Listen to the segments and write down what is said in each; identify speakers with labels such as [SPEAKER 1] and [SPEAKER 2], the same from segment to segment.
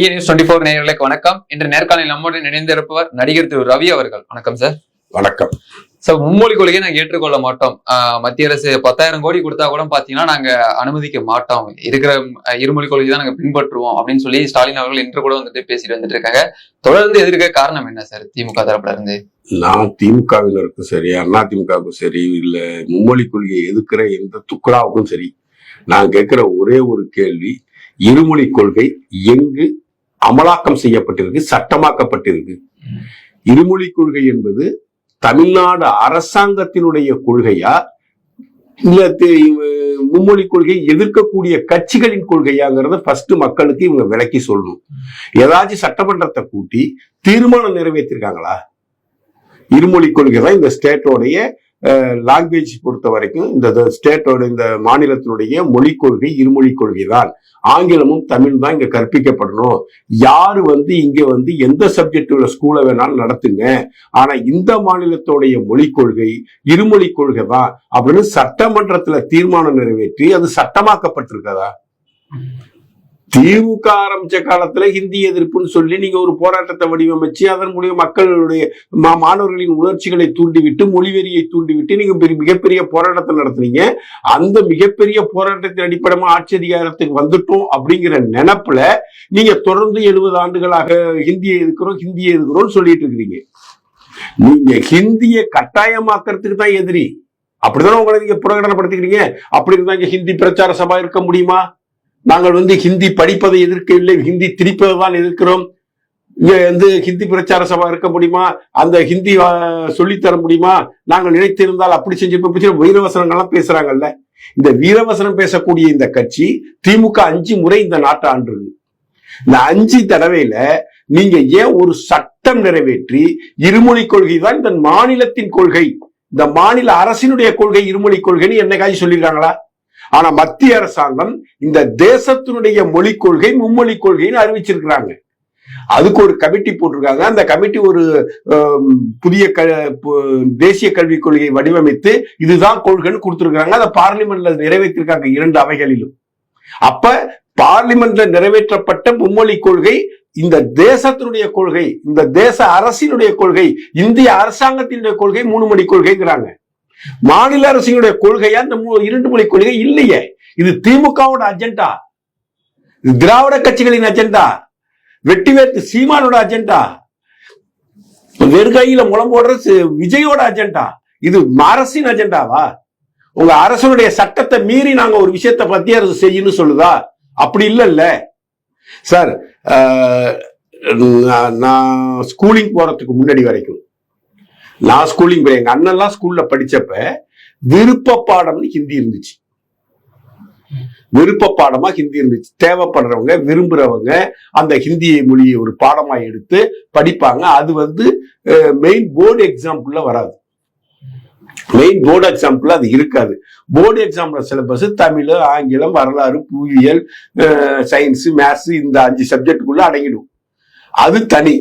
[SPEAKER 1] News 24 நேயர்களுக்கு வணக்கம். இன்று நேர்காணலில் நம்முடன் இணைந்திருப்பவர் நடிகர் திரு ரவி அவர்கள். வணக்கம் சார்.
[SPEAKER 2] வணக்கம்
[SPEAKER 1] சார். மும்மொழி கொள்கையை நாங்க ஏற்றுக்கொள்ள மாட்டோம். மத்திய அரசு 10,000 கோடி கொடுத்தா கூட பாத்தீங்கன்னா நாங்க அனுமதிக்க மாட்டோம், இருக்கிற இருமொழி கொள்கை தான் நாங்க பின்பற்றுவோம் அப்படின்னு சொல்லி ஸ்டாலின் அவர்கள் இன்று கூட வந்துட்டு பேசிட்டு வந்துட்டு இருக்காங்க. தொடர்ந்து எதிர்க்க காரணம் என்ன சார் திமுக தரப்புல இருந்து?
[SPEAKER 2] நான் திமுகவினருக்கும் சரி, அண்ணா திமுகவுக்கும் சரி, இல்ல மும்மொழி கொள்கையை எதிர்க்கிற எந்த துக்குராவுக்கும் சரி, நான் கேட்கிற ஒரே ஒரு கேள்வி, இருமொழி கொள்கை எங்கு அமலாக்கம் செய்யப்பட்டிருக்கு, சட்டமாக்கப்பட்டிருக்கு? இருமொழி கொள்கை என்பது தமிழ்நாடு அரசாங்கத்தினுடைய கொள்கையா இல்ல மும்மொழி கொள்கையை எதிர்க்கக்கூடிய கட்சிகளின் கொள்கையாங்கிறத ஃபர்ஸ்ட் மக்களுக்கு இவங்க விளக்கி சொல்லணும். ஏதாச்சும் சட்டமன்றத்தை கூட்டி தீர்மானம் நிறைவேற்றிருக்காங்களா? இருமொழி கொள்கை தான் இந்த ஸ்டேட்டோடைய லாங்குவேஜ் பொறுத்த வரைக்கும், இந்த ஸ்டேட்டோட இந்த மாநிலத்தினுடைய மொழி கொள்கை இருமொழி கொள்கை தான். ஆங்கிலமும் தமிழ் தான் இங்க கற்பிக்கப்படணும். யாரு இங்க எந்த சப்ஜெக்ட்ல ஸ்கூலை வேணாலும் நடத்துங்க, ஆனா இந்த மாநிலத்தோடைய மொழி கொள்கை இருமொழி கொள்கை தான் அப்படின்னு சட்டமன்றத்துல தீர்மானம் நிறைவேற்றி அது சட்டமாக்கப்பட்டிருக்கதா? திமுக ஆரம்பிச்ச காலத்துல ஹிந்தி எதிர்ப்புன்னு சொல்லி நீங்க ஒரு போராட்டத்தை வடிவமைச்சு அதன் மூலியம் மக்களுடைய மாணவர்களின் உணர்ச்சிகளை தூண்டிவிட்டு மொழிவெறியை தூண்டிவிட்டு நீங்க மிகப்பெரிய போராட்டத்தை நடத்துனீங்க. அந்த மிகப்பெரிய போராட்டத்தின் அடிப்படையாக ஆட்சி அதிகாரத்துக்கு வந்துட்டோம் அப்படிங்கிற நினைப்புல நீங்க தொடர்ந்து 70 ஆண்டுகளாக ஹிந்தியை எதிர்க்கிறோம் சொல்லிட்டு இருக்கிறீங்க. நீங்க ஹிந்தியை கட்டாயமாக்குறதுக்கு தான் எதிரி. அப்படித்தானே உங்களை நீங்க பிரகடனப்படுத்திக்கிறீங்க. அப்படி இருந்தா இங்க ஹிந்தி பிரச்சார சபா இருக்க முடியுமா? நாங்கள் ஹிந்தி படிப்பதை எதிர்க்கவில்லை, ஹிந்தி திணிப்பதை தான் எதிர்க்கிறோம். இங்க ஹிந்தி பிரச்சார சபா இருக்க முடியுமா? அந்த ஹிந்தி சொல்லித்தர முடியுமா? நாங்கள் நினைத்திருந்தால் அப்படி செஞ்சு வீரவசனங்கள்லாம் பேசுறாங்கல்ல. இந்த வீரவசனம் பேசக்கூடிய இந்த கட்சி திமுக 5 முறை இந்த நாட்டை ஆண்டுது. இந்த 5 தடவையில நீங்க ஏன் ஒரு சட்டம் நிறைவேற்றி இருமொழி கொள்கை தான் இந்த மாநிலத்தின் கொள்கை, இந்த மாநில அரசினுடைய கொள்கை இருமொழி கொள்கைன்னு என்னைக்காச்சும் சொல்லியிருக்காங்களா? ஆனா மத்திய அரசாங்கம் இந்த தேசத்தினுடைய மொழி கொள்கை மும்மொழி கொள்கைன்னு அறிவிச்சிருக்கிறாங்க. அதுக்கு ஒரு கமிட்டி போட்டிருக்காங்க. அந்த கமிட்டி ஒரு புதிய தேசிய கல்விக் கொள்கையை வடிவமைத்து இதுதான் கொள்கைன்னு கொடுத்திருக்காங்க. அதை பார்லிமெண்ட்ல நிறைவேற்றிருக்காங்க 2 அவைகளிலும். அப்ப பார்லிமெண்ட்ல நிறைவேற்றப்பட்ட மும்மொழி கொள்கை இந்த தேசத்தினுடைய கொள்கை, இந்த தேச அரசினுடைய கொள்கை, இந்திய அரசாங்கத்தினுடைய கொள்கை 3 மொழி கொள்கைங்கிறாங்க. மாநில அரசினுடைய கொள்கையா இந்த 2 மொழி கொள்கை இல்லையே. இது திமுகவோட அஜெண்டா, திராவிட கட்சிகளின் அஜெண்டா, வெட்டிவேத்து சீமானோட அஜெண்டா, வெறுகையில முளம் போடுற விஜயோட அஜெண்டா. இது அரசின் அஜெண்டாவா? உங்க அரசனுடைய சட்டத்தை மீறி நாங்க ஒரு விஷயத்தை மத்திய அரசு செய்யணும் சொல்லுதா? அப்படி இல்ல சார். நான் ஸ்கூலிங் போறதுக்கு முன்னாடி வரைக்கும், நான் ஸ்கூலிங் எங்க அண்ணன்லாம் ஸ்கூல்ல படிச்சப்ப விருப்ப பாடம்னு ஹிந்தி இருந்துச்சு. விருப்ப பாடமா ஹிந்தி இருந்துச்சு. தேவைப்படுறவங்க விரும்புறவங்க அந்த ஹிந்தி மொழியை ஒரு பாடமா எடுத்து படிப்பாங்க. அது மெயின் போர்டு எக்ஸாம்பிள்ல வராது. மெயின் போர்டு எக்ஸாம்பிள் அது இருக்காது. போர்டு எக்ஸாம்பிள் சிலபஸ் தமிழ், ஆங்கிலம், வரலாறு, புவியியல், சயின்ஸ், மேத்ஸ் இந்த 5 சப்ஜெக்டுக்குள்ள அடங்கிடும். அது தனி.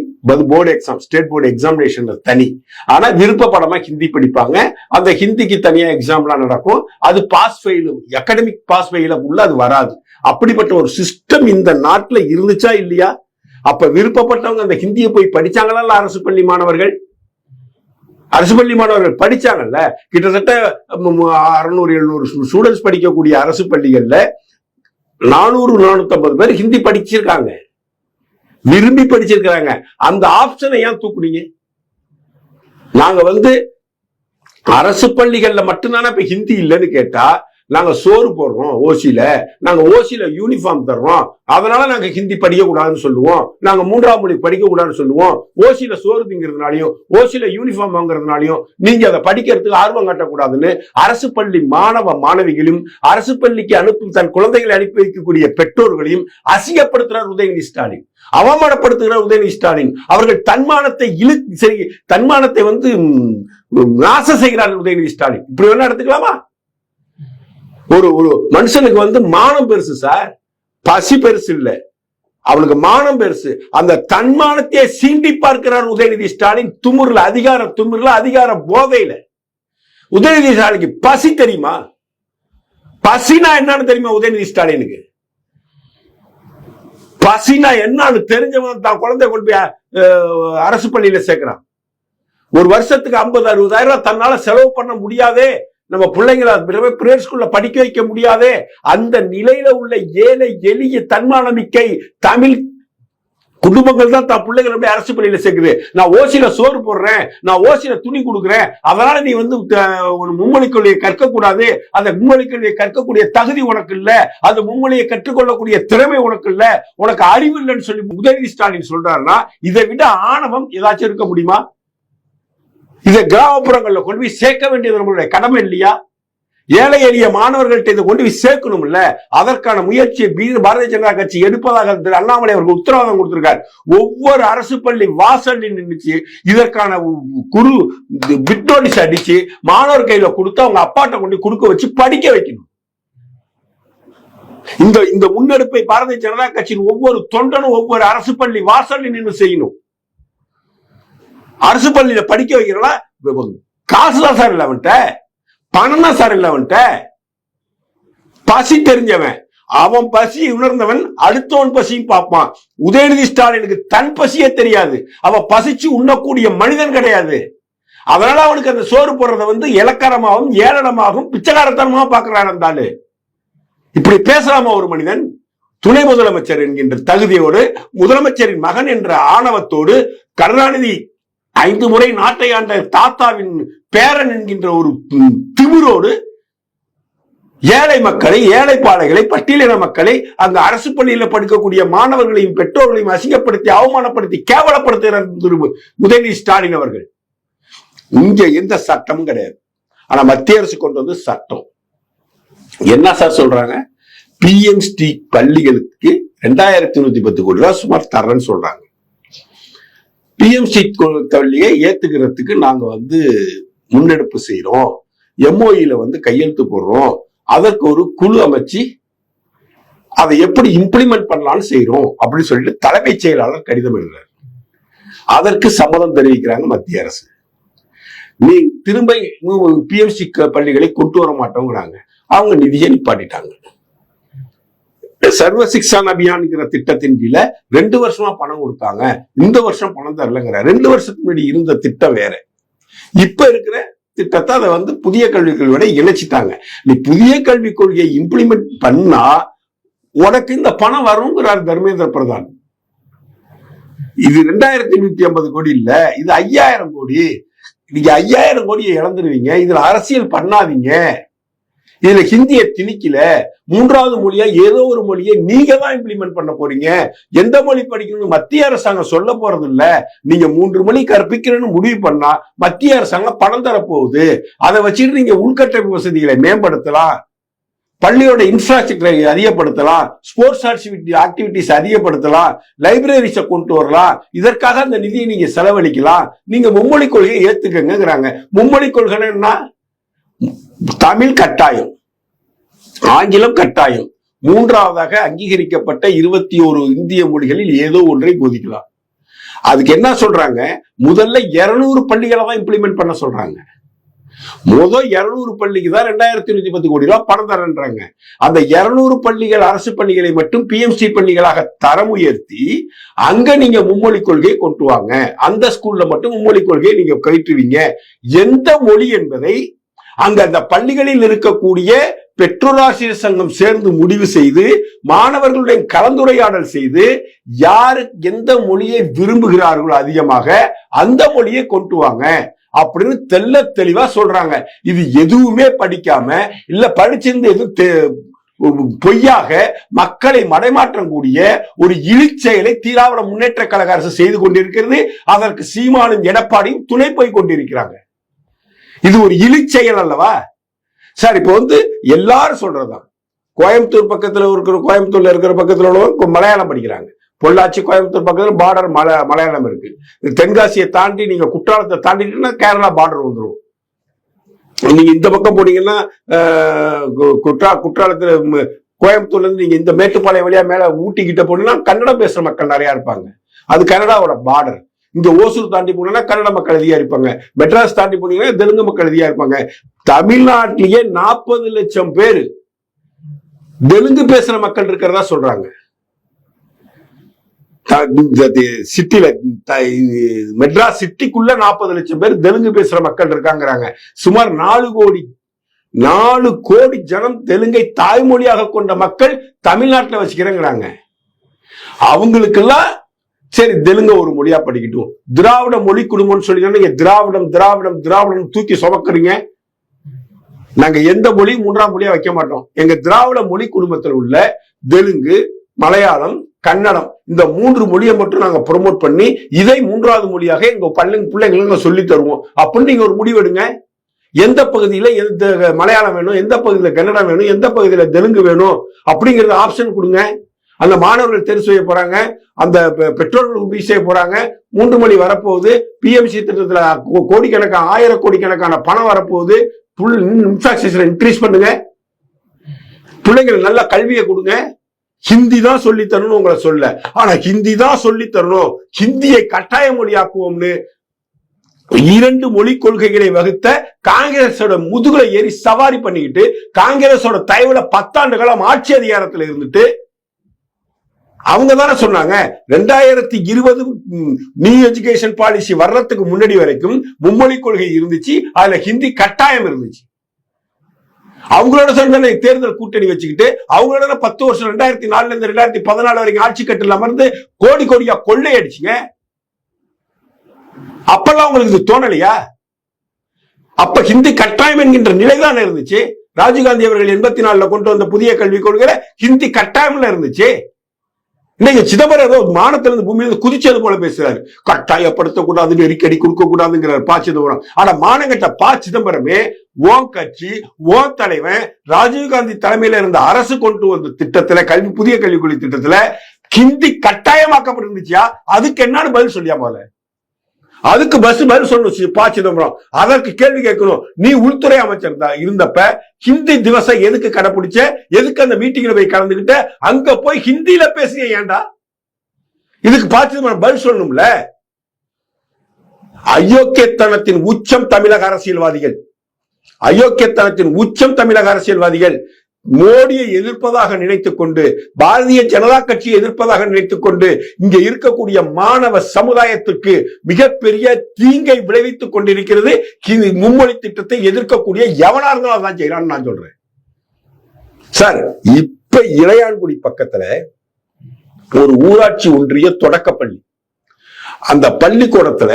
[SPEAKER 2] Board exam, state board examination தனி. ஆனா விருப்ப படமா ஹிந்தி படிப்பாங்க. அந்த ஹிந்திக்கு தனியா எக்ஸாம்லாம் நடக்கும். அது பாஸ் ஃபெயில், அகாடமிக் பாஸ் ஃபெயில உள்ள அது வராது. அப்படிப்பட்ட ஒரு சிஸ்டம் இந்த நாட்டுல இருந்துச்சா இல்லையா? அப்ப விருப்பப்பட்டவங்க அந்த ஹிந்தியை போய் படிச்சாங்களா? அரசு பள்ளி மாணவர்கள் படிச்சாங்கல்ல. கிட்டத்தட்ட 600-700 ஸ்டூடெண்ட்ஸ் படிக்கக்கூடிய அரசு பள்ளிகள்ல 400-450 பேர் ஹிந்தி படிச்சிருக்காங்க, விரும்பி படிச்சிருக்கிறாங்க. அந்த ஆப்ஷனை ஏன் தூக்குனீங்க? நாங்க அரசு பள்ளிகள்ல மட்டும்தானே இப்ப ஹிந்தி இல்லைன்னு கேட்டா, நாங்க சோறு போடுறோம் ஓசியில, நாங்க ஓசியில யூனிஃபார்ம் தர்றோம், அதனால நாங்க ஹிந்தி படிக்க கூடாதுன்னு சொல்லுவோம், நாங்க 3ஆம் மொழி படிக்க கூடாதுன்னு சொல்லுவோம். ஓசியில சோறு திங்கிறதுனாலையும் ஓசியில யூனிஃபார்ம் வாங்குறதுனாலையும் நீங்க அதை படிக்கிறதுக்கு ஆர்வம் காட்டக்கூடாதுன்னு அரசு பள்ளி மாணவ மாணவிகளையும் அரசு பள்ளிக்கு அனுப்பும் தன் குழந்தைகளை அனுப்பி வைக்கக்கூடிய பெற்றோர்களையும் அசிங்கப்படுத்துறார் உதயநிதி ஸ்டாலின், அவமானப்படுத்துகிறார் உதயநிதி ஸ்டாலின். அவர்கள் தன்மானத்தை நாச செய்கிறார்கள் உதயநிதி ஸ்டாலின். இப்படி வேணா எடுத்துக்கலாமா? ஒரு மனுஷனுக்கு மானம் பெருசு சார், பசி பெருசு இல்ல. அவனுக்கு மானம் பெருசு. அந்த தன்மானத்தை சீண்டி பார்க்கிறார் உதயநிதி ஸ்டாலின். அதிகார போதையில உதயநிதி ஸ்டாலினுக்கு பசி தெரியுமா? பசினா என்னன்னு தெரியுமா உதயநிதி ஸ்டாலினுக்கு? பசினா என்னன்னு தெரிஞ்சவன் தான் குழந்தை கொண்டு போய் அரசு பள்ளியில சேர்க்கிறான். ஒரு வருஷத்துக்கு 50-60,000 தன்னால செலவு பண்ண முடியாதே, நம்ம பிள்ளைங்களை பிரைவேட் ஸ்கூல்ல படிக்க வைக்க முடியாதே, அந்த நிலையில உள்ள ஏழை எளிய தன்மானமிக்கை தமிழ் குடும்பங்கள் தான் தான் பிள்ளைகள் எப்படி அரசு பள்ளியில சேர்க்குது. நான் ஓசியில சோறு போடுறேன், நான் ஓசியில துணி கொடுக்குறேன், அதனால நீ வந்து மும்மொழி கொள்கையை கற்க கூடாது, அந்த மும்மொழி கொள்கையை கற்கக்கூடிய தகுதி உனக்கு இல்ல, அந்த மும்மொழியை கற்றுக்கொள்ளக்கூடிய திறமை உனக்கு இல்ல, உனக்கு அறிவு இல்லைன்னு சொல்லி உதயநிதி ஸ்டாலின் சொல்றாருன்னா இதை விட ஆணவம் ஏதாச்சும் இருக்க முடியுமா? இதை கிராமப்புறங்கள்ல கொண்டு போய் சேர்க்க வேண்டியது நம்மளுடைய கடமை இல்லையா? ஏழை எளிய மாணவர்கள்ட்ட இதை கொண்டு போய் சேர்க்கணும் இல்ல? அதற்கான முயற்சியை பாரதிய ஜனதா கட்சி எடுப்பதாக திரு அண்ணாமலை அவர்கள் உத்தரவாதம் கொடுத்திருக்கார். ஒவ்வொரு அரசு பள்ளி வாசலில் நின்றுச்சு இதற்கான குரு பிட் நோட்டீஸ் அடிச்சு மாணவர் கையில கொடுத்து அவங்க அப்பாட்ட கொண்டு கொடுக்க வச்சு படிக்க வைக்கணும். இந்த முன்னெடுப்பை பாரதிய ஜனதா கட்சியின் ஒவ்வொரு தொண்டனும் ஒவ்வொரு அரசு பள்ளி வாசலில் நின்று செய்யணும். அரசு பள்ளியில படிக்க வைக்கிறா காசுதான் சார் இல்ல அவன்கிட்ட, பணம் தான் சார் இல்ல அவன்கிட்ட. பசி தெரிஞ்சவன், அவன் பசி உணர்ந்தவன் அடுத்தவன் பசியும் பார்ப்பான். உதயநிதி ஸ்டாலினுக்கு தன் பசியே தெரியாது, அவன் பசிச்சு உண்ணக்கூடிய மனிதன் கிடையாது. அதனால அவனுக்கு அந்த சோறு போடுறத வந்து இலக்காரமாகவும் ஏளனமாகவும் பிச்சைக்காரத்தனமாகவும் பார்க்கிறான். இருந்தாலும் இப்படி பேசலாமா ஒரு மனிதன்? துணை முதலமைச்சர் என்கின்ற தகுதியோடு, முதலமைச்சரின் மகன் என்ற ஆணவத்தோடு, கருணாநிதி 5 முறை நாட்டை ஆண்ட தாத்தாவின் பேரன் என்கின்ற ஒரு திமிரோடு ஏழை மக்களை, ஏழை பாளைகளை, பட்டியலின மக்களை, அங்கு அரசு பள்ளியில் படிக்கக்கூடிய மாணவர்களையும் பெற்றோர்களையும் அசிங்கப்படுத்தி அவமானப்படுத்தி கேவலப்படுத்துகிறார் உதயநிதி ஸ்டாலின் அவர்கள். இங்க எந்த சட்டமும் கிடையாது. ஆனா மத்திய அரசு கொண்டு வந்து சட்டம் என்ன சார் சொல்றாங்க? பிஎம்ஸ்டி பள்ளிகளுக்கு 2110 கோடி ரூபாய் சுமார் தரேன்னு சொல்றாங்க. பிஎம்சி பள்ளியை ஏத்துக்கிறதுக்கு நாங்க வந்து முன்னெடுப்பு செய்யறோம், எம்ஓஇல வந்து கையெழுத்து போடுறோம், அதற்கு ஒரு குழு அமைச்சு அதை எப்படி இம்ப்ளிமெண்ட் பண்ணலாம்னு செய்யறோம் அப்படின்னு சொல்லிட்டு தலைமைச் செயலாளர் கடிதம் எழுதுறாரு. அதற்கு சம்மதம் தெரிவிக்கிறாங்க மத்திய அரசு. நீ திரும்ப பிஎம்சி பள்ளிகளை கொண்டு வர மாட்டோங்கிறாங்க. அவங்க நிதியை நிப்பாட்டிட்டாங்க. சர்வ சிக்ஷான் அபியான்ங்கிற திட்டத்தின் கீழே 2 வருஷமா பணம் கொடுத்தாங்க, இந்த வருஷம் பணம் தரலங்கிற. 2 வருஷத்துக்கு முன்னாடி இருந்த திட்டம் வேற, இப்ப இருக்கிற திட்டத்தை அதை வந்து புதிய கல்விக் கொள்கையோட இணைச்சிட்டாங்க. நீ புதிய கல்விக் கொள்கையை இம்ப்ளிமெண்ட் பண்ணா உனக்கு இந்த பணம் வருங்கிறார் தர்மேந்திர பிரதான். இது 2150 கோடி இல்ல, இது 5000 கோடி. நீங்க 5000 கோடியை இழந்துருவீங்க. இதுல அரசியல் பண்ணாதீங்க. இதுல ஹிந்தியை திணிக்கல, 3வது மொழியா ஏதோ ஒரு மொழியை நீங்க தான் இம்ப்ளிமெண்ட் பண்ண போறீங்க. எந்த மொழி படிக்கணும்னு மத்திய அரசாங்கம் சொல்ல போறது இல்ல. நீங்க 3 மொழி கற்பிக்கிறேன்னு முடிவு பண்ணா மத்திய அரசாங்கம் பணம் தரப்போகுது. அதை வச்சுட்டு நீங்க உள்கட்டமைப்பு வசதிகளை மேம்படுத்தலாம், பள்ளியோட இன்ஃப்ராஸ்ட்ரக்சரை அதிகப்படுத்தலாம், ஸ்போர்ட்ஸ் ஆக்டிவிட்டிஸ் அதிகப்படுத்தலாம், லைப்ரரிஸை கொண்டு வரலாம். இதற்காக அந்த நிதியை நீங்க செலவழிக்கலாம். நீங்க மும்மொழி கொள்கையை ஏத்துக்கங்கிறாங்க. மும்மொழி கொள்கைன்னா தமிழ் கட்டாயம், ஆங்கிலம் கட்டாயம், 3வதாக அங்கீகரிக்கப்பட்ட 21 இந்திய மொழிகளில் ஏதோ ஒன்றை போதிக்கலாம். அதுக்கு என்ன சொல்றாங்க? முதல்ல 200 பள்ளிகளை தான் இம்ப்ளிமெண்ட் பண்ண சொல்றாங்க. 200 பள்ளிக்கு தான் 2110 கோடி ரூபாய் பணம் தரன்றாங்க. அந்த 200 பள்ளிகள் அரசு பள்ளிகளை மட்டும் பிஎம்சி பள்ளிகளாக தரம் உயர்த்தி அங்க நீங்க மும்மொழி கொள்கையை கொண்டு வாங்க. அந்த ஸ்கூல்ல மட்டும் மும்மொழி கொள்கையை நீங்க கயிற்றுவீங்க. எந்த மொழி என்பதை அங்க அந்த பள்ளிகளில் இருக்கக்கூடிய பெற்றோராசிரியர் சங்கம் சேர்ந்து முடிவு செய்து மாணவர்களுடைய கலந்துரையாடல் செய்து யாரு எந்த மொழியை விரும்புகிறார்களோ அதிகமாக அந்த மொழியை கொண்டு வாங்க அப்படின்னு தெல்ல தெளிவா சொல்றாங்க. இது எதுவுமே படிக்காம இல்ல படிச்சிருந்து எதுவும் பொய்யாக மக்களை மடைமாற்றம் கூடிய ஒரு இழிச்செயலை திராவிட முன்னேற்ற கழக அரசு செய்து கொண்டிருக்கிறது. அதற்கு சீமானும் எடப்பாடியும் துணை போய் கொண்டிருக்கிறாங்க. இது ஒரு இழிச்செயல் அல்லவா சார்? இப்ப வந்து எல்லாரும் சொல்றதுதான், கோயம்புத்தூர் பக்கத்துல இருக்கிற, கோயம்புத்தூர்ல இருக்கிற பக்கத்துல உள்ளவங்க மலையாளம் படிக்கிறாங்க. பொள்ளாச்சி கோயம்புத்தூர் பக்கத்துல பார்டர் மலையாளம் இருக்கு. தென்காசியை தாண்டி நீங்க குற்றாலத்தை தாண்டிட்டீங்கன்னா கேரளா பார்டர் வந்துடும். நீங்க இந்த பக்கம் போனீங்கன்னா குற்றாலத்துல கோயம்புத்தூர்ல இருந்து நீங்க இந்த மேட்டுப்பாளையம் வழியா மேல ஊட்டிக்கிட்ட போனீங்கன்னா கன்னடம் பேசுற மக்கள் நிறைய இருப்பாங்க. அது கனடாவோட பார்டர். இங்க ஓசூர் தாண்டி போனீங்கன்னா கன்னட மக்கள் அதிகா இருப்பாங்க. மெட்ராஸ் தாண்டி போனீங்கன்னா தெலுங்கு மக்கள் அதிகா இருப்பாங்க. தமிழ்நாட்டிலேயே 40 லட்சம் பேர் தெலுங்கு பேசுற மக்கள் இருக்கிறதா சொல்றாங்க. சிட்டில மெட்ராஸ் சிட்டிக்குள்ள 40 லட்சம் பேர் தெலுங்கு பேசுற மக்கள் இருக்காங்கிறாங்க. சுமார் 4 கோடி ஜனம் தெலுங்கை தாய்மொழியாக கொண்ட மக்கள் தமிழ்நாட்டில் வச்சுக்கிறேங்கிறாங்க. அவங்களுக்கெல்லாம் சரி தெலுங்கு ஒரு மொழியா படிக்கட்டும், திராவிட மொழி குடும்பம்னு சொல்லி நீங்க திராவிடம் திராவிடம் திராவிடம் தூக்கி சுமக்குறீங்க. நாங்க எந்த மொழி 3ஆம் மொழியா வைக்க மாட்டோம். எங்க திராவிட மொழி குடும்பத்தில் உள்ள தெலுங்கு, மலையாளம், கன்னடம் இந்த 3 மொழியை மட்டும் நாங்க ப்ரொமோட் பண்ணி இதை 3வது மொழியாக எங்க பிள்ளைங்களுக்கு சொல்லி தருவோம் அப்படின்னு நீங்க ஒரு முடிவெடுங்க. எந்த பகுதியில எந்த மலையாளம் வேணும், எந்த பகுதியில கன்னடம் வேணும், எந்த பகுதியில தெலுங்கு வேணும் அப்படிங்கறத ஆப்ஷன் கொடுங்க. அந்த மாணவர்கள் தெரிவு செய்ய போறாங்க, அந்த பெற்றோர்கள் உதவி செய்ய போறாங்க. 3 மொழி வரப்போகுது. பிஎம்சி திட்டத்துல கோடிக்கணக்கான 1000 கோடிக்கணக்கான பணம் வரப்போகுது. இன்ஃப்ராஸ்ட்ரக்சர் இன்க்ரீஸ் பண்ணுங்க, பிள்ளைங்களுக்கு நல்ல கல்வியை கொடுங்க. ஹிந்தி தான் சொல்லி தரணும் உங்களை சொல்ல, ஆனா ஹிந்தி தான் சொல்லி தரணும், ஹிந்தியை கட்டாய மொழியாக்குவோம்னு 2 மொழி கொள்கைகளை வகுத்த காங்கிரஸோட முதுகுல ஏறி சவாரி பண்ணிக்கிட்டு காங்கிரஸோட தயவுல 10 ஆண்டு காலம் ஆட்சி அதிகாரத்தில் இருந்துட்டு அவங்க தானே சொன்னாங்க 2020 நியூ எஜுகேஷன் பாலிசி வர்றதுக்கு முன்னாடி வரைக்கும் மும்மொழி கொள்கை இருந்துச்சு, அதுல ஹிந்தி கட்டாயம் இருந்துச்சு. அவங்களோட சொன்ன தேர்தல் கூட்டணி வச்சுக்கிட்டு அவங்களோட 10 வருஷம் 2004 இருந்து 2014 வரைக்கும் ஆட்சி கட்டில் அமர்ந்து கோடி கோடியா கொள்ளை அடிச்சுங்க. அப்பெல்லாம் உங்களுக்கு தோணலையா? அப்ப ஹிந்தி கட்டாயம் என்கின்ற நிலைதான் இருந்துச்சு. ராஜீவ்காந்தி அவர்கள் 84 கொண்டு வந்த புதிய கல்விக் கொள்கையில ஹிந்தி கட்டாயம்ல இருந்துச்சு. இன்னைக்கு சிதம்பரம் ஏதோ மானத்திலிருந்து பூமியிலிருந்து குதிச்சது போல பேசுறாரு. கட்டாயப்படுத்தக்கூடாது, நெருக்கடி கொடுக்க கூடாதுங்கிறார் ப. சிதம்பரம். ஆனா மானங்கட்ட ப. சிதம்பரமே ஓம் கட்சி, ஓம் தலைவன் ராஜீவ்காந்தி தலைமையில இருந்த அரசு கொண்டு வந்த திட்டத்துல புதிய கல்விக் கொள்கை திட்டத்துல ஹிந்தி கட்டாயமாக்கப்பட்டிருந்துச்சியா? அதுக்கு என்னன்னு பதில் சொல்லியா? போல அதுக்கு பதில் சொல்லணும் ப. சிதம்பரம். அதற்கு கேள்வி கேட்கணும். நீ உள்துறை அமைச்சர் இருந்தப்ப ஹிந்தி திவசம் எதுக்கு கடைபிடிச்ச? எதுக்கு அந்த மீட்டிங்ல போய் கலந்துகிட்ட? அங்க போய் ஹிந்தியில பேசிய ஏண்டா? இதுக்கு ப. சிதம்பரம் பதில் சொல்லணும்ல. அயோக்கியத்தனத்தின் உச்சம் தமிழக அரசியல்வாதிகள், அயோக்கியத்தனத்தின் உச்சம் தமிழக அரசியல்வாதிகள் மோடியை எதிர்ப்பதாக நினைத்துக் கொண்டு, பாரதிய ஜனதா கட்சியை எதிர்ப்பதாக நினைத்துக் கொண்டு இங்க இருக்கக்கூடிய மாணவ சமுதாயத்துக்கு மிகப்பெரிய தீங்கை விளைவித்துக் கொண்டிருக்கிறது. மும்மொழி திட்டத்தை எதிர்க்கக்கூடிய எவனா இருந்தாலும் அதான் செய்யறான்னு நான் சொல்றேன் சார். இப்ப இளையான்குடி பக்கத்துல ஒரு ஊராட்சி ஒன்றிய தொடக்கப்பள்ளி, அந்த பள்ளிக்கூடத்துல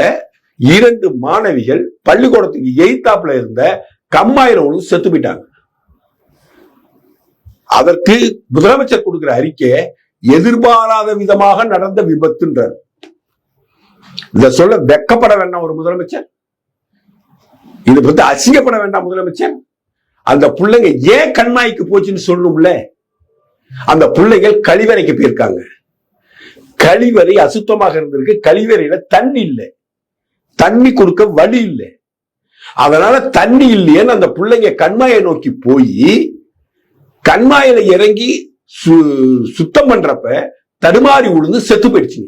[SPEAKER 2] 2 மாணவிகள் பள்ளிக்கூடத்துக்கு எய்தாப்புல இருந்த கம்மாயிரம் செத்து போயிட்டாங்க. அதற்கு முதலமைச்சர் கொடுக்கிற அறிக்கை எதிர்பாராத விதமாக நடந்த விபத்துன்றார். இத சொல்ல வெக்கப்பட வேண்டாம் ஒரு முதலமைச்சர்? இதை பத்தி அசிங்கப்பட வேண்டாம் முதலமைச்சர்? அந்த பிள்ளைங்க ஏன் கண்மாய்க்கு போச்சுன்னு சொல்லணும்ல. அந்த பிள்ளைகள் கழிவறைக்கு போயிருக்காங்க. கழிவறை அசுத்தமாக இருந்திருக்கு. கழிவறையில தண்ணி இல்லை, தண்ணி கொடுக்க வழி இல்லை. அதனால தண்ணி இல்லையேன்னு அந்த பிள்ளைங்க கண்மாயை நோக்கி போய் கண்மாயில இறங்கி சுத்தம் பண்றப்ப தடுமாறி விழுந்து செத்து போயிடுச்சு.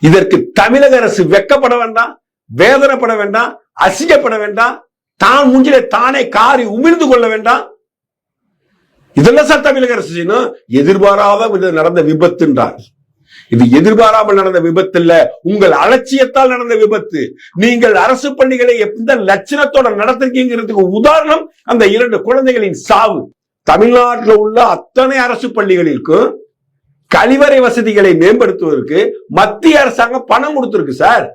[SPEAKER 2] இதற்கு தமிழக அரசு வெக்கப்பட வேண்டாம், வேதனைப்பட வேண்டாம், அசிங்கப்பட வேண்டாம், தான் மூஞ்சில தானே காரி உமிழ்ந்து கொள்ள வேண்டாம்? இதெல்லாம் சார் தமிழக அரசு செய்யணும். எதிர்பாராத நடந்த விபத்துன்றார். இது எதிர்பாராமல் நடந்த விபத்து இல்ல, உங்கள் அலட்சியத்தால் நடந்த விபத்து. நீங்கள் அரசு பள்ளிகளை எந்த லட்சணத்தோட நடத்திருக்கீங்கிறதுக்கு உதாரணம் அந்த 2 குழந்தைகளின் சாவு. தமிழ்நாட்டில் உள்ள அத்தனை அரசு பள்ளிகளுக்கும் கழிவறை வசதிகளை மேம்படுத்துவதற்கு மத்திய அரசாங்கம் பணம் கொடுத்திருக்கு சார்.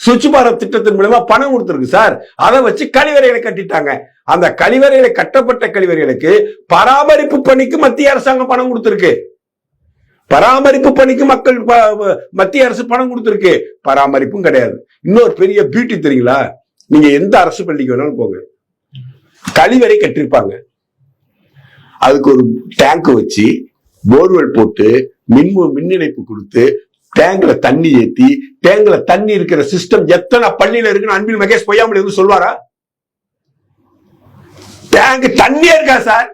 [SPEAKER 2] சுவிட்ச் பாரத் திட்டத்தின் மூலமா பணம் கொடுத்திருக்கு சார். அதை வச்சு கழிவறைகளை கட்டிட்டாங்க. அந்த கழிவறைகளை கட்டப்பட்ட கழிவறைகளுக்கு பராமரிப்பு பணிக்கு மத்திய அரசாங்கம் பணம் கொடுத்திருக்கு. பராமரிப்பு பணிக்கு மத்திய அரசு பணம் கொடுத்திருக்கு. பராமரிப்பும் கிடையாது. இன்னொரு பெரிய பியூட்டி தெரியுங்களா? நீங்க எந்த அரசு பள்ளிக்கு வேணாலும் போங்க, கழிவறை கட்டிருப்பாங்க. அதுக்கு ஒரு டேங்க் வச்சு போர்வெல் போட்டு மின் இணைப்பு கொடுத்து டேங்க்ல தண்ணி ஏத்தி டேங்க்ல தண்ணி இருக்கிற சிஸ்டம் எத்தனை பள்ளியில இருக்குன்னு அன்பில் மகேஷ் பொய்யாமல் எதுவும் சொல்வாரா? டேங்க் தண்ணியே இருக்கா சார்?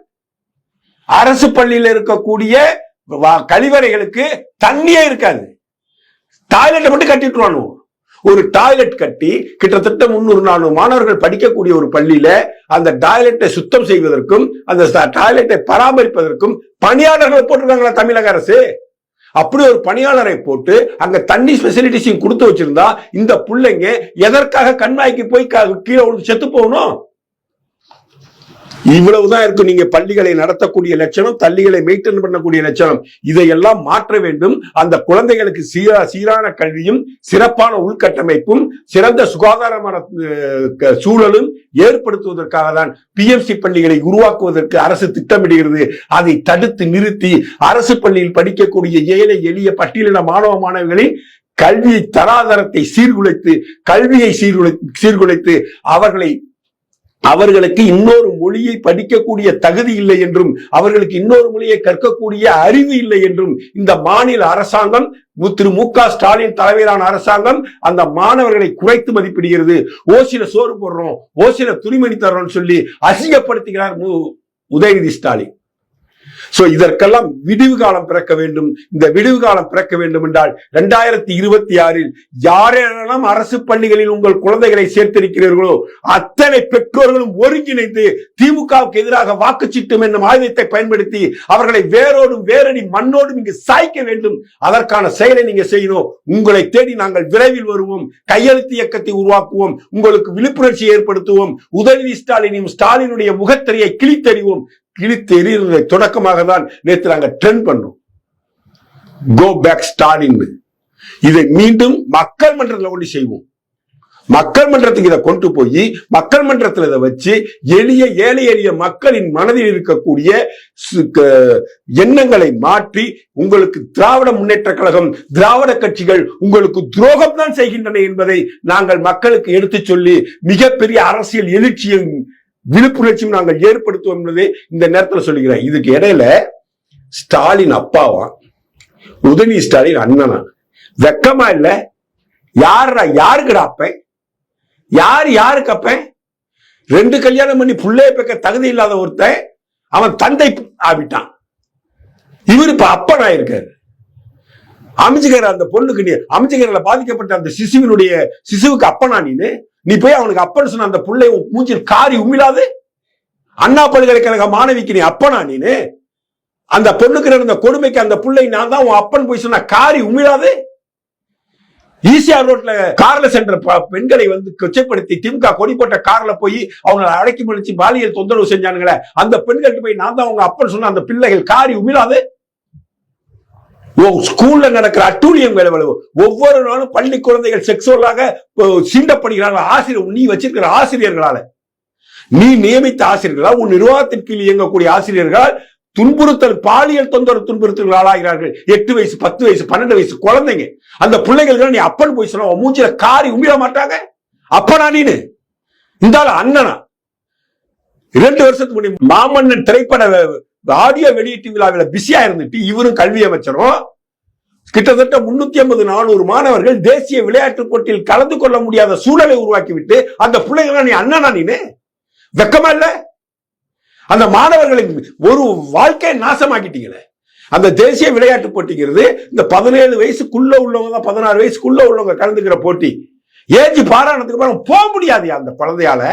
[SPEAKER 2] அரசு பள்ளியில இருக்கக்கூடிய கழிவறைகளுக்கு தண்ணியே இருக்காது. டாய்லெட்டை மட்டும் கட்டிட்டு ஒரு டாய்லெட் கட்டி கிட்டத்தட்ட 300-400 மாணவர்கள் படிக்கக்கூடிய ஒரு பள்ளியில அந்த டாய்லெட்டை சுத்தம் செய்வதற்கும் அந்த டாய்லெட்டை பராமரிப்பதற்கும் பணியாளர்கள் போட்டிருக்காங்களா தமிழக அரசு? அப்படி ஒரு பணியாளரை போட்டு அங்க தண்ணி ஃபெசிலிட்டிஸையும் கொடுத்து வச்சிருந்தா இந்த பிள்ளைங்க எதற்காக கண்மாய்க்கு போய் கீழே செத்து போகணும்? இவ்வளவுதான் இருக்கும் நீங்க பள்ளிகளை நடத்தக்கூடிய லட்சணம், தள்ளிகளை மெயின்டைன் பண்ணக்கூடிய லட்சணம். இதையெல்லாம் மாற்ற வேண்டும். அந்த குழந்தைகளுக்கு சீரான கல்வியும் சிறப்பான உள்கட்டமைப்பும் சிறந்த சுகாதாரமான சூழலும் ஏற்படுத்துவதற்காக தான் பிஎம்சி பள்ளிகளை உருவாக்குவதற்கு அரசு திட்டமிடுகிறது. அதை தடுத்து நிறுத்தி அரசு பள்ளியில் படிக்கக்கூடிய ஏழை எளிய பட்டியலின மாணவ மாணவிகளின் கல்வி தராதரத்தை சீர்குலைத்து, கல்வியை சீர்குலைத்து அவர்களுக்கு இன்னொரு மொழியை படிக்கக்கூடிய தகுதி இல்லை என்றும் அவர்களுக்கு இன்னொரு மொழியை கற்கக்கூடிய அறிவு இல்லை என்றும் இந்த மாநில அரசாங்கம், திரு மு.க. ஸ்டாலின் தலைமையிலான அரசாங்கம் அந்த மாணவர்களை குறைத்து மதிப்பிடுகிறது. ஓசில சோறு போடுறோம், ஓசில துணிமணி தர்றோம் சொல்லி அசிங்கப்படுத்துகிறார் உதயநிதி ஸ்டாலின். இதற்கெல்லாம் விடிவு காலம் பிறக்க வேண்டும். இந்த விடிவு காலம் பிறக்க வேண்டும் என்றால் 2026 யாரெல்லாம் அரசு பள்ளிகளில் உங்கள் குழந்தைகளை சேர்த்திருக்கிறீர்களோ அத்தனை பெற்றோர்களும் ஒருங்கிணைந்து திமுகவுக்கு எதிராக வாக்குச்சீட்டும் என்னும் ஆயுதத்தை பயன்படுத்தி அவர்களை வேரடி மண்ணோடும் இங்கு சாய்க்க வேண்டும். அதற்கான செயலை நீங்க செய்யணும். உங்களை தேடி நாங்கள் விரைவில் வருவோம். கையெழுத்து இயக்கத்தை உருவாக்குவோம். உங்களுக்கு விழிப்புணர்ச்சி ஏற்படுத்துவோம். உதயநிதி ஸ்டாலினுடைய முகத்திரையை கிழித்தெறிவோம். கிழித்தெறிய தொடக்கமாக தான் நேற்று நாங்கள் ட்ரெண்ட் பண்ணோம். Go back Stalin. இதை மீண்டும் மக்கள் மன்றத்தில் கொண்டு செய்வோம். மக்கள் மன்றத்துக்கு இதை கொண்டு போய் மக்கள் மன்றத்தில் இதை வச்சு ஏழை எளிய மக்களின் மனதில் இருக்கக்கூடிய எண்ணங்களை மாற்றி உங்களுக்கு திராவிட முன்னேற்ற கழகம், திராவிட கட்சிகள் உங்களுக்கு துரோகம் தான் செய்கின்றன என்பதை நாங்கள் மக்களுக்கு எடுத்து சொல்லி மிகப்பெரிய அரசியல் எழுச்சியும் விழிப்புணர்ச்சியும் நாங்கள் ஏற்படுத்துவோம் என்பதை இந்த நேரத்தில் சொல்லுகிறேன். இதுக்கு இடையில ஸ்டாலின் அப்பாவா, உதயநிதி ஸ்டாலின் அண்ணனா? வெக்கமா இல்ல? யாருக்குடா அப்பன்? யாருக்கு அப்பன்? 2 கல்யாணம் பண்ணி புள்ளைய பெக்க தகுதி இல்லாத ஒருத்தன் அவன் தந்தை ஆவிட்டான். இவர் இப்ப அப்பனா இருக்காரு. அமைச்சுக்கிற அந்த பொண்ணுக்கு, நீ அமைச்சுக்கிறல பாதிக்கப்பட்ட அந்த சிசுவுக்கு அப்பனா நீ போய் அவனுக்கு அப்பன்னு சொன்ன அந்த புள்ளை மூஞ்சில் காரி உமிழாது? அண்ணா பல்கலைக்கழக மாணவிக்கு நீ அப்பனா? அந்த பொண்ணுக்கு நடந்த கொடுமைக்கு அந்த புள்ளை நான் தான் உன் அப்பன் போய் சொன்ன காரி உமிழாது? ஈசிஆர் ரோட்ல கார்ல சென்ற பெண்களை கொச்சைப்படுத்தி திமுக கொடி போட்ட கார்ல போய் அவங்களை அடக்கி முடிச்சு பாலியல் தொந்தரவு செஞ்சானுங்களே, அந்த பெண்கள்ட்ட போய் நான் தான் உங்க அப்பன் சொன்ன அந்த பிள்ளைகள் காரி உமிழாது? ஸ்கூல்ல நடக்கிற அட்டூழியம் எவ்வளவு? ஒவ்வொரு நாளும் பள்ளி குழந்தைகள் செக்ஸுவலாக சீண்டப்படுகிறார்கள். ஆசிரியர், நீ வச்சிருக்கிற ஆசிரியர்களால, நீ நியமித்த ஆசிரியர்களால், உன் நிர்வாகத்தின் கீழ் இயங்கக்கூடிய ஆசிரியர்களால் துன்புறுத்தல், பாலியல் தொந்தரவு துன்புறுத்தல் ஆளாகிறார்கள். 8 வயசு 10 வயசு 12 வயசு குழந்தைங்க. அந்த பிள்ளைகளுக்கு நீ அப்பன் போய் சொன்ன மூச்சில காரி உமிழ மாட்டாங்க? அப்பனா நீனு? இந்த அண்ணனா? 2 வருஷத்துக்கு முன்னாடி மாமன்னன் திரைப்பட ஆடியோ வெளியீட்டு விழாவில் பிஸியா இருந்துட்டு இவரும் கல்வி அமைச்சரும் கிட்டத்தட்ட 350-400 மாணவர்கள் தேசிய விளையாட்டு போட்டியில் கலந்து கொள்ள முடியாத சூழலை உருவாக்கிவிட்டு அந்த பிள்ளைகளை நீ அண்ணனா? நீனு வெக்கமா இல்ல? அந்த மாணவர்களின் ஒரு வாழ்க்கையை நாசமாக்கிட்டீங்களே. அந்த தேசிய விளையாட்டு போட்டிங்கிறது இந்த 17 வயசுக்குள்ள உள்ளவங்க, 16 வயசுக்குள்ள உள்ளவங்க கலந்துக்கிற போட்டி. ஏஜ் பாராயணத்துக்கு போக முடியாது அந்த குழந்தையால.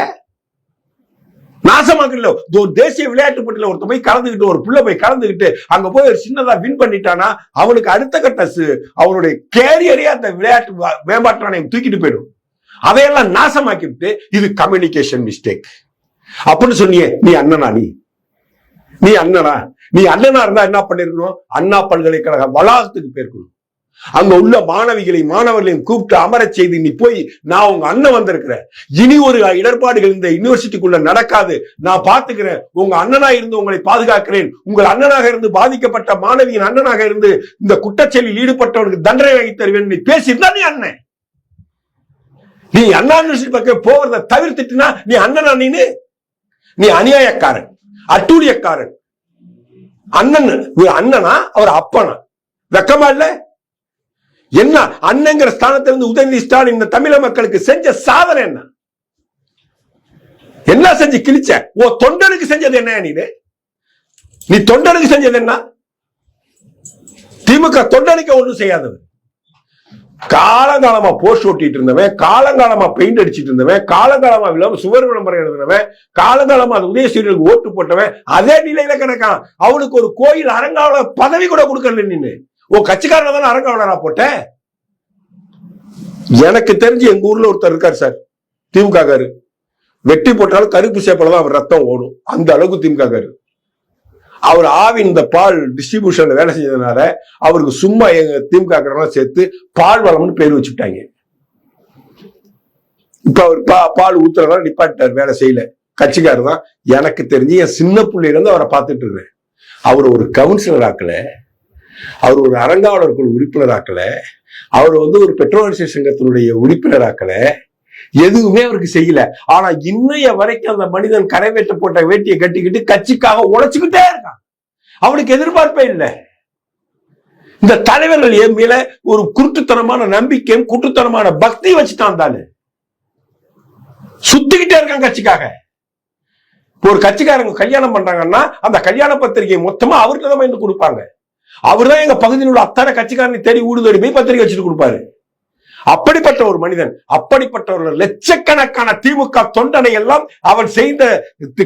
[SPEAKER 2] நாசமாக்கல. தேசிய விளையாட்டு போட்டியில ஒருத்த போய் கலந்துகிட்டு, ஒரு பிள்ளை போய் கலந்துகிட்டு அங்க போய் ஒரு சின்னதா வின் பண்ணிட்டானா அவனுக்கு அடுத்த கட்ட அவனுடைய கேரியரே அந்த விளையாட்டு மேம்பாட்டு தூக்கிட்டு போயிடும். அதையெல்லாம் நாசமாக்கிட்டு இது கம்யூனிகேஷன் மிஸ்டேக் அப்படின்னு சொன்னியே. நீ அண்ணனா? நீ அண்ணனா? நீ அண்ணனா இருந்தா என்ன பண்ணிருக்கணும்? அண்ணா பல்கலைக்கழக வளாகத்துக்கு போயிருக்கணும். அங்க உள்ள மாணவர்களையும் கூப்பிட்டு அமர செய்து நீ போய், நான் உங்க அண்ணன் வந்திருக்கிறேன், இனி ஒரு இடர்பாடுகள் இந்த யூனிவர்சிட்டிக்குள்ள நடக்காது, நான் பாத்துக்கிறேன், உங்க அண்ணனா இருந்து உங்களை பாதுகாக்கிறேன், உங்கள் அண்ணனாக இருந்து பாதிக்கப்பட்ட மாணவியின் அண்ணனாக இருந்து இந்த குற்றச்செயலில் ஈடுபட்டவனுக்கு தண்டனை வாங்கி தருவேன் நீ பேசியிருந்தா நீ அண்ணன். நீ அண்ணா யூனிவர்சிட்டி பக்கம் போகிறத தவிர்த்துட்டுனா நீ அண்ணனா? நீ அநியாயக்காரன், அட்டூழியக்காரன். அண்ணனா அவர் அப்பனா? வெக்கமா இல்ல? என்ன அண்ணங்கிற ஸ்தானத்திலிருந்து உதயநிதி ஸ்டாலின் இந்த தமிழக மக்களுக்கு செஞ்ச சாதனை என்ன? என்ன செஞ்சு கிழிச்ச? தொண்டனுக்கு செஞ்சது என்ன? நீ தொண்டனுக்கு செஞ்சது என்ன? திமுக தொண்டனுக்கு ஒன்றும் செய்யாதது. காலங்காலமா போஸ்ட் ஓட்டிட்டு இருந்தவன், காலங்காலமா பெயிண்ட் அடிச்சிட்டு இருந்தவன், காலங்காலமா சுவர் விளம்பரம் எழுதினவன், காலங்காலமா அது உதயசூரியனுக்கு ஓட்டு போட்டவன் அதே நிலையில கிடக்கான். அவனுக்கு ஒரு கோயில் அரங்காவலர் பதவி கூட கொடுக்கல. நின்னு உன் கட்சிக்காரன் தானே அரங்காவலரா போட்ட. எனக்கு தெரிஞ்சு எங்க ஊர்ல ஒருத்தர் இருக்காரு சார், திமுக காரு. வெட்டி போட்டாலும் கருப்பு சேப்பல தான் அவர் ரத்தம் ஓடும், அந்த அளவுக்கு திமுக காரு. அவர் ஆவின் இந்த பால் டிஸ்ட்ரிபியூஷன்ல வேலை செஞ்சதுனால அவருக்கு சும்மா எங்க திமுக காரெல்லாம் சேர்த்து பால் வளம்னு பேர் வச்சுட்டாங்க. இப்ப அவர் பால் ஊத்துறதா நிப்பாட்டார், வேலை செய்யல. கட்சிக்காரர் தான். எனக்கு தெரிஞ்சு என் சின்ன பிள்ளையில இருந்து அவரை பார்த்துட்டு இருக்கேன். அவர் ஒரு கவுன்சிலர் ஆக்கல, அவர் ஒரு அறங்காவலர் குழு உறுப்பினர் ஆக்கல, அவர் ஒரு பெட்ரோல் சங்கத்தினுடைய உறுப்பினர் ஆக்கல, எதுவுமே அவருக்கு செய்யல. ஆனா இன்னைய வரைக்கும் அந்த மனிதன் கரை வெட்ட போட்ட வேட்டியை கட்டிக்கிட்டு கட்சிக்காக உழைச்சுக்கிட்டே இருக்கான். அவனுக்கு எதிர்பார்ப்பே இல்லை. இந்த தலைவர்கள் என் மேல ஒரு குருட்டுத்தனமான நம்பிக்கையும் குருட்டுத்தனமான பக்தி வச்சுட்டான். தானே சுத்திக்கிட்டே இருக்கான் கட்சிக்காக. ஒரு கட்சிக்காரங்க கல்யாணம் பண்றாங்கன்னா அந்த கல்யாண பத்திரிகை மொத்தமா அவருக்கு தான் கொடுப்பாங்க. அவர்தான் எங்க பகுதியில் உள்ள அத்தனை கட்சிக்காரனை தேடி ஊடு தேடி போய் பத்திரிகை வச்சுட்டு கொடுப்பாரு. அப்படிப்பட்ட ஒரு மனிதன், அப்படிப்பட்ட ஒரு லட்சக்கணக்கான திமுக தொண்டனை எல்லாம் அவன் செய்த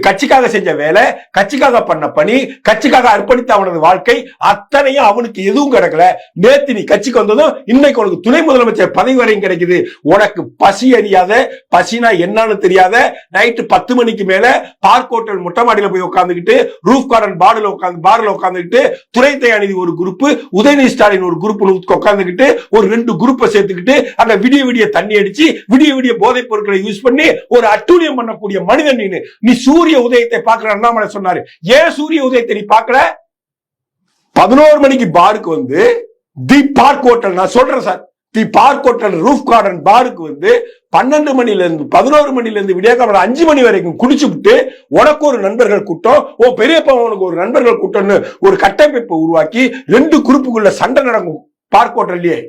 [SPEAKER 2] கட்சிக்காக செஞ்ச வேலை, கட்சிக்காக பண்ண பணி, கட்சிக்காக அர்ப்பணித்த அவனது வாழ்க்கை அத்தனையும் அவனுக்கு எதுவும் கிடைக்கல. நேத்து நீ கட்சிக்கு வந்ததும் இன்னைக்கு உனக்கு துணை முதலமைச்சர் பதவி வரையும் கிடைக்குது. உனக்கு பசி அறியாத, பசினா என்னன்னு தெரியாத, நைட்டு 10 மணிக்கு மேல பார்க் ஹோட்டல் மொட்டை மாடியில போய் உட்காந்துக்கிட்டு, ரூஃப் கார்டன் பார்ல உட்காந்துக்கிட்டு, துறை தயாநிதி ஒரு குரூப், உதயநிதி ஸ்டாலின் ஒரு குரூப் உட்காந்துக்கிட்டு, ஒரு 2 குரூப்பை சேர்த்துக்கிட்டு அந்த விடிய விடிய தண்ணி அடிச்சு விடிய விடிய போதைப் பொருட்களை யூஸ் பண்ணி ஒரு அட்டூழியம் பண்ணக்கூடிய மனிதன் நீ சூரிய உதயத்தை பார்க்கிற அண்ணாமலை சொன்னாரு. ஏன் சூரிய உதயத்தை நீ பார்க்கல? 11 மணிக்கு பாருக்கு தி பார்க் ஹோட்டல், நான் சொல்றேன் சார், தி பார்க் ஹோட்டல் ரூஃப் கார்டன் பாருக்கு 12 மணில இருந்து 11 மணில இருந்து விடிய காலம் 5 மணி வரைக்கும் குடிச்சு விட்டு உனக்கு ஒரு நண்பர்கள் கூட்டம், ஓ பெரியப்பா உனக்கு ஒரு நண்பர்கள் கூட்டம்னு ஒரு கட்டமைப்பை உருவாக்கி 2 குரூப்புக்குள்ள சண்டை நடக்கும் பார்க் ஹோட்டல்லையே.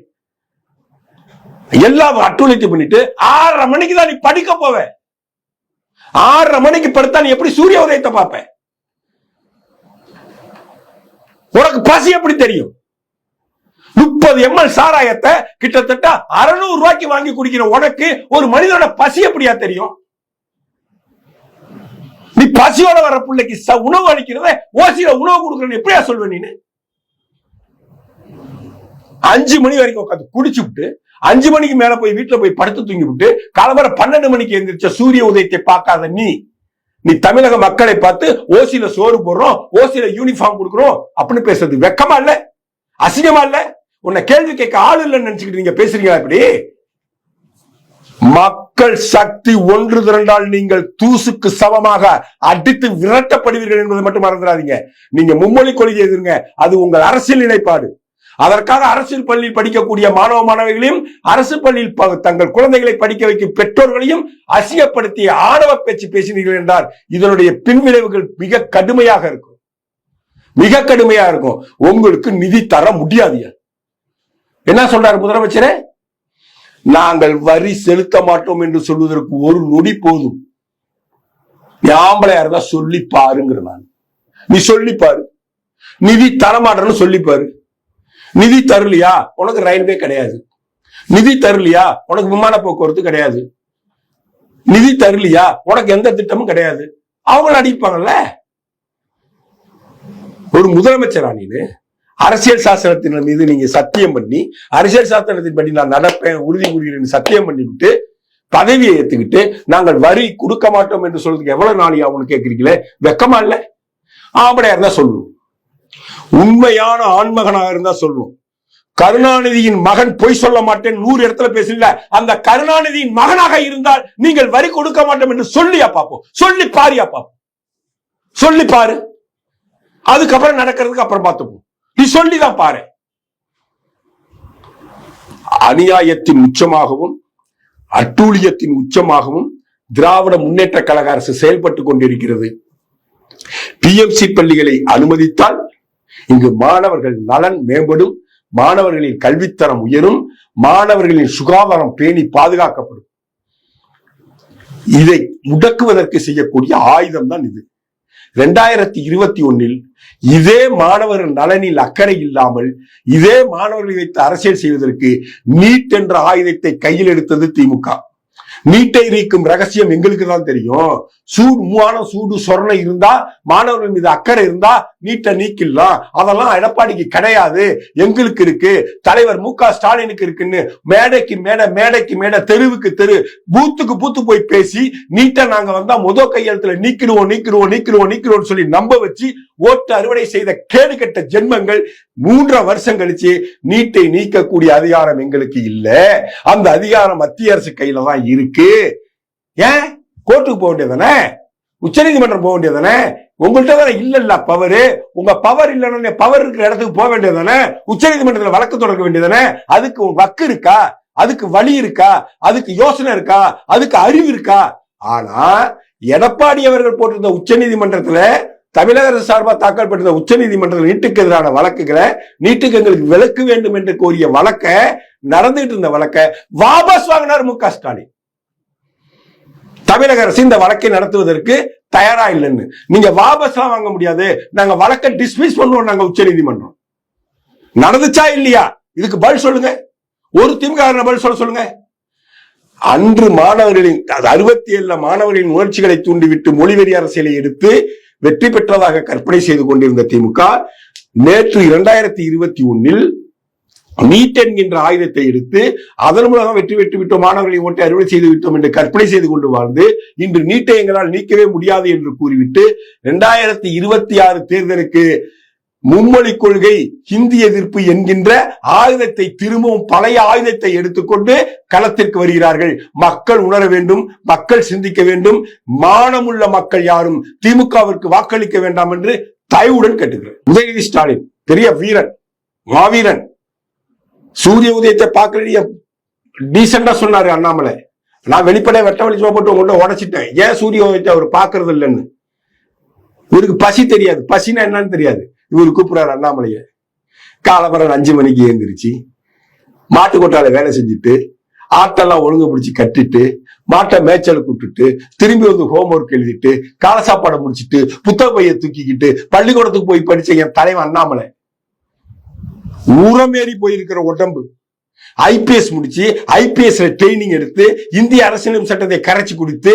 [SPEAKER 2] எல்லாம் அட்டூழியத்தை பண்ணிட்டு 6:30 மணிக்கு தான் நீ படிக்க போவ. 6:30 மணிக்கு படுத்தா நீ எப்படி சூரிய உதயத்தை பார்ப்ப? உனக்கு பசி எப்படி தெரியும்? 30 ml சாராயத்தை கிட்டத்தட்ட 600 ரூபாய்க்கு வாங்கி குடிக்கிற உனக்கு ஒரு மனிதனோட பசி எப்படியா தெரியும்? நீ பசியோட வர பிள்ளைக்கு உணவு அளிக்கிறத ஓசியில உணவு கொடுக்கறன்னு எப்படியா சொல்வ? நீ 5 மணி வரைக்கும் உட்காந்து குடிச்சு விட்டு 5 மணிக்கு மேல போய் வீட்டுல போய் படுத்து தூங்கி விட்டு காலம்பர 12 மணிக்கு எந்திரிச்ச சூரிய உதயத்தை பார்க்காத நீ தமிழக மக்களை பார்த்து ஓசியில சோறு போடுறோம், ஓசியில யூனிஃபார்ம் கொடுக்கிறோம் அப்படின்னு பேசுறது வெக்கமா இல்ல? அசிங்கமா இல்ல? உன்னை கேள்வி கேட்க ஆள் இல்லைன்னு நினைச்சுக்கிட்டு நீங்க பேசுறீங்களா? இப்படி மக்கள் சக்தி ஒன்று திரண்டால் நீங்கள் தூசுக்கு சமமாக அடித்து விரட்டப்படுவீர்கள் என்பதை மட்டும் மறந்துடாதீங்க. நீங்க மும்மொழி கொள்கை எதிர்ங்க, அது உங்கள் அரசியல் நிலைப்பாடு. அதற்காக அரசியல் பள்ளியில் படிக்கக்கூடிய மாணவ மாணவிகளையும், அரசு பள்ளியில் தங்கள் குழந்தைகளை படிக்க வைக்கும் பெற்றோர்களையும் அசிங்கப்படுத்திய ஆணவ பேச்சு பேசினீர்கள் என்றால் இதனுடைய பின்விளைவுகள் மிக கடுமையாக இருக்கும், மிக கடுமையாக இருக்கும். உங்களுக்கு நிதி தர முடியாது. என்ன சொல்றாரு முதலமைச்சரே? நாங்கள் வரி செலுத்த மாட்டோம் என்று சொல்வதற்கு ஒரு நொடி போதும். ஆம்பளையா இருந்தா சொல்லி பாருங்கிற நான். நீ சொல்லி பாரு, நிதி தரமாட்டேன்னு சொல்லி பாரு. நிதி தரலையா உனக்கு ரயில்வே கிடையாது, நிதி தரலையா உனக்கு விமான போக்குவரத்து கிடையாது, நிதி தரலையா உனக்கு எந்த திட்டமும் கிடையாது. அவங்கள அடிப்பாங்கல்ல. ஒரு முதலமைச்சரா நீனு அரசியல் சாசனத்தின் மீது நீங்க சத்தியம் பண்ணி, அரசியல் சாசனத்தின் படி நான் நடப்பேன் உறுதி கூறுகிறேன் சத்தியம் பண்ணிவிட்டு பதவியை ஏத்துக்கிட்டு நாங்கள் வரி கொடுக்க மாட்டோம் என்று சொல்றதுக்கு எவ்வளவு நாளையா அவனு கேட்கிறீங்களே? வெக்கமா இல்ல? ஆம்படையா இருந்தா சொல்லணும், உண்மையான ஆண்மகனாக இருந்தா சொல்லணும். கருணாநிதியின் மகன் பொய் சொல்ல மாட்டேன் 100 இடத்துல பேசல. அந்த கருணாநிதியின் மகனாக இருந்தால் நீங்கள் வரி கொடுக்க மாட்டோம் என்று சொல்லியா பாப்போம், சொல்லி பாரியா பாப்போம், சொல்லி பாரு. அதுக்கப்புறம் நடக்கிறதுக்கு அப்புறம் பார்த்துப்போம். நீ சொல்லிதான் பாரு. அநியாயத்தின் உச்சமாகவும் அட்டூழியத்தின் உச்சமாகவும் திராவிட முன்னேற்ற கழக அரசு செயல்பட்டு கொண்டிருக்கிறது. பிஎம்சி பள்ளிகளை அனுமதித்தால் இங்கு மாணவர்கள் நலன் மேம்படும், மாணவர்களின் கல்வித்தரம் உயரும், மாணவர்களின் சுகாதாரம் பேணி பாதுகாக்கப்படும். இதை முடக்குவதற்கு செய்யக்கூடிய ஆயுதம் தான் இது. 2021 இதே மாணவர் நலனில் அக்கறை இல்லாமல் இதே மாணவர்களை வைத்து அரசியல் செய்வதற்கு நீட் என்ற ஆயுதத்தை கையில் எடுத்தது திமுக. நீட்டை நீக்கும் ரகசியம் எங்களுக்கு தான் தெரியும். சூடு சொரணை இருந்தா, மாணவர்கள் மீது அக்கறை இருந்தா நீட்டை நீக்கலாம். அதெல்லாம் எடப்பாடிக்கு கிடையாது, எங்களுக்கு இருக்கு. தலைவர் மு.க. ஸ்டாலினுக்கு இருக்குன்னு மேடைக்கு மேடை தெருவுக்கு தெரு பூத்துக்கு பூத்து போய் பேசி நீட்டை நாங்க வந்தா முதல் கையெழுத்துல நீக்கிடுவோம் சொல்லி நம்ப வச்சு ஓட்டு அறுவடை செய்த கேடுகட்ட ஜென்மங்கள் 3 வருஷம் கழிச்சு நீட்டை நீக்கக்கூடிய அதிகாரம் எங்களுக்கு இல்ல. அந்த அதிகாரம் மத்திய அரசு கையில தான் இருக்கு. ஏன் கோர்ட்டுக்கு போக வேண்டியதானே, உச்ச நீதிமன்றம் போக வேண்டியதானே? உங்கள்கிட்ட தானே இல்ல பவர். உங்க பவர் இல்லைன்னு பவர் இருக்கிற இடத்துக்கு போக வேண்டியதானே, உச்ச நீதிமன்றத்தில் வழக்கு தொடர வேண்டியதானே? அதுக்கு வக்கு இருக்கா, அதுக்கு வழி இருக்கா, அதுக்கு யோசனை இருக்கா, அதுக்கு அறிவு இருக்கா? ஆனா எடப்பாடி அவர்கள் போட்டிருந்த உச்ச நீதிமன்றத்துல, தமிழக அரசு சார்பாக தாக்கல் பெற்ற உச்ச நீதிமன்றத்தில் நீட்டுக்கு எதிரான வழக்குகளை, நீட்டுக்கு எங்களுக்கு விலக்கு வேண்டும் என்று கோரிய வழக்க, நடந்துட்டு இருந்த வழக்க வாபஸ் வாங்கினார் மு.க. ஸ்டாலின். தமிழக அரசு இந்த வழக்கை நடத்துவதற்கு தயாரா இல்லைன்னு. நீங்க வாபஸ் வாங்க முடியாது, நாங்க வழக்கை டிஸ்மிஸ் பண்ணுவோம் நாங்க உச்ச நீதிமன்றம். நடந்துச்சா இல்லையா? இதுக்கு பதில் சொல்லுங்க. ஒரு திமுக பதில் சொல்லுங்க. அன்று மாணவர்களின் 67 மாணவர்களின் உணர்ச்சிகளை தூண்டிவிட்டு மொழிவெறி அரசியலை எடுத்து வெற்றி பெற்றதாக கற்பனை செய்து கொண்டிருந்த திமுக நேற்று 2021 நீட் என்கின்ற ஆயுதத்தை எடுத்து அதன் மூலம் வெற்றி பெற்று விட்டோம், மாணவர்களை ஓட்டை அறுவடை செய்து விட்டோம் என்று கற்பனை செய்து கொண்டு வாழ்ந்து இன்று நீட்டை எங்களால் நீக்கவே முடியாது என்று கூறிவிட்டு 2026 தேர்தலுக்கு மும்மொழி கொள்கை, ஹிந்தி எதிர்ப்பு என்கின்ற ஆயுதத்தை, திரும்பவும் பழைய ஆயுதத்தை எடுத்துக்கொண்டு களத்திற்கு வருகிறார்கள். மக்கள் உணர வேண்டும், மக்கள் சிந்திக்க வேண்டும். மானமுள்ள மக்கள் யாரும் திமுகவிற்கு வாக்களிக்க வேண்டாம் என்று தயவுடன் கேட்டுக்கிறேன். உதயநிதி ஸ்டாலின் பெரிய வீரன், மாவீரன். சூரிய உதயத்தை பார்க்கல டீசெண்டா சொன்னாரு அண்ணாமலை. நான் வெளிப்படையா வெட்ட வெளிச்சமா போட்டு உங்கள்கிட்ட உடைச்சிட்டேன். ஏன் சூரிய உதயத்தை அவர் பாக்குறது இல்லைன்னு. இவருக்கு பசி தெரியாது, பசினா என்னன்னு தெரியாது. இவரு கூப்பிடுறாரு அண்ணாமலைய. காலம்பரம் 5 மணிக்கு எழுந்திருச்சு மாட்டு கொட்டால வேலை செஞ்சுட்டு ஆட்டெல்லாம் ஒழுங்கு பிடிச்சி கட்டிட்டு மாட்டை மேய்ச்சல் கூப்பிட்டுட்டு திரும்பி வந்து ஹோம்ஒர்க் எழுதிட்டு கால சாப்பாடை முடிச்சுட்டு புத்தக பைய தூக்கிக்கிட்டு பள்ளிக்கூடத்துக்கு போய் படிச்ச என் தலைவன் அண்ணாமலை. ஊரமேறி போயிருக்கிற உடம்பு. ஐபிஎஸ் முடிச்சு ஐபிஎஸ் ட்ரைனிங் எடுத்து இந்திய அரசியலமைப்பு சட்டத்தை கரைச்சி கொடுத்து,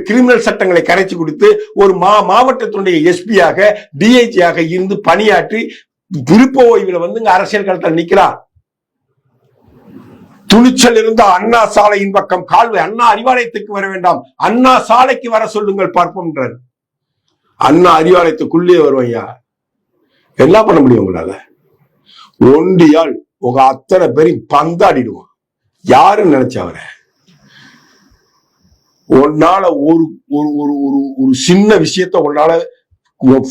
[SPEAKER 2] கிரிமினல் சட்டங்களை கரைச்சி கொடுத்து, ஒரு மாவட்டத்தினுடைய எஸ்பியாக டிஐஜியாக இருந்து பணியாற்றி விருப்ப ஓய்வுல வந்து அரசியல் களத்தில் நிக்கிறார். துணிச்சல் இருந்த அண்ணா சாலையின் பக்கம் கால்வை, அண்ணா அறிவாலயத்துக்கு வர வேண்டாம், அண்ணா சாலைக்கு வர சொல்லுங்கள் பார்ப்போம். அண்ணா அறிவாலயத்துக்குள்ளே வருவையா, என்ன பண்ண முடியும் உங்களால? ஒண்டியால் உங்க அத்தனை பேரையும் பந்தாடிடுவான். யாருன்னு நினைச்ச அவரை? உன்னால ஒரு ஒரு ஒரு சின்ன விஷயத்த உன்னால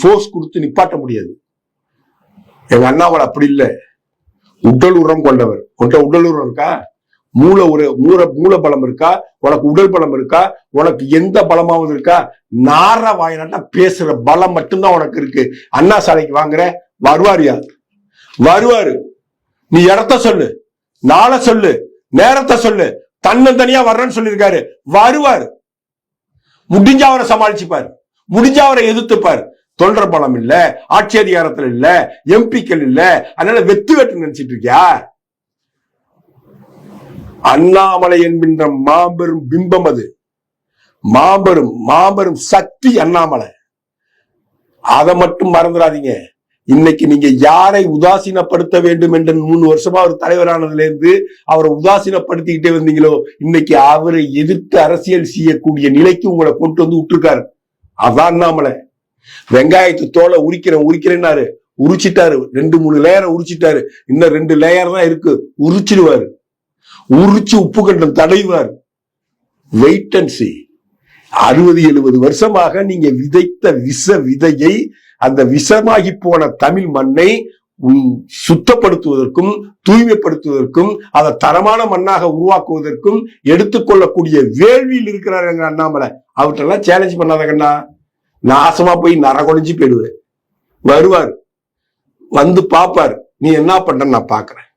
[SPEAKER 2] போர்ஸ் கொடுத்து நிப்பாட்ட முடியாது. எங்க அண்ணாமலை அப்படி இல்லை. உடல் உரம் கொண்டவர். உடல் உரம் இருக்கா? மூல பலம் இருக்கா? உனக்கு உடல் பலம் இருக்கா? உனக்கு எந்த பலமாவது இருக்கா? நார வாயினா பேசுற பலம் மட்டும்தான் உனக்கு இருக்கு. அண்ணா சாலைக்கு வாங்குற வருவாரியா? வருவாரு. நீ இடத்த சொல்லு, நாளை சொல்லு, நேரத்தை சொல்லு. தன்னந்தனியா வர்றேன்னு சொல்லியிருக்காரு. வருவாரு. முடிஞ்சா அவரை சமாளிச்சுப்பாரு, முடிஞ்சா அவரை எதிர்த்துப்பாரு. தொல்ற பலம் இல்ல, ஆட்சி அதிகாரத்துல இல்ல, எம்பிக்கள் இல்ல, அதனால வெத்து நினைச்சிட்டு இருக்கியா? அண்ணாமலை என்கின்ற மாபெரும் பிம்பம் அது. மாபெரும் மாபெரும் சக்தி அண்ணாமலை. அதை மட்டும் மறந்துடாதீங்க. இன்னைக்கு நீங்க யாரை உதாசீனப்படுத்த வேண்டும் என்று 3 வருஷமா அவர் தலைவரானதுல இருந்து அவரை உதாசீனப்படுத்திக்கிட்டே வந்தீங்களோ, இன்னைக்கு அவரை எதிர்த்து அரசியல் செய்யக்கூடிய நிலைக்கு உங்களை கொண்டு வந்து விட்டுருக்காரு. அதான் அண்ணாமலை. வெங்காயத்து தோலை உரிக்கிறேன்னாரு, உரிச்சிட்டாரு. 2-3 லேயரை உரிச்சிட்டாரு. இன்னும் 2 லேயர் தான் இருக்கு, உரிச்சிடுவாரு. உரிச்சு உப்பு கண்டம் தடைவார். Wait and see. 60-70 வருஷமாக நீங்க விதைத்த விஷ விதையை, அந்த விஷமாகி போன தமிழ் மண்ணை சுத்தப்படுத்துவதற்கும் தூய்மைப்படுத்துவதற்கும் அதை தரமான மண்ணாக உருவாக்குவதற்கும் எடுத்துக்கொள்ளக்கூடிய வேள்வியில் இருக்கிறார் எங்க அண்ணாமலை. அவற்றெல்லாம் சேலஞ்ச் பண்ணாத கண்ணா, நாசமா போய் நரகொழிஞ்சு போயிடுவேன். வருவார், வந்து பாப்பார், நீ என்ன பண்ற நான் பாக்குறேன்.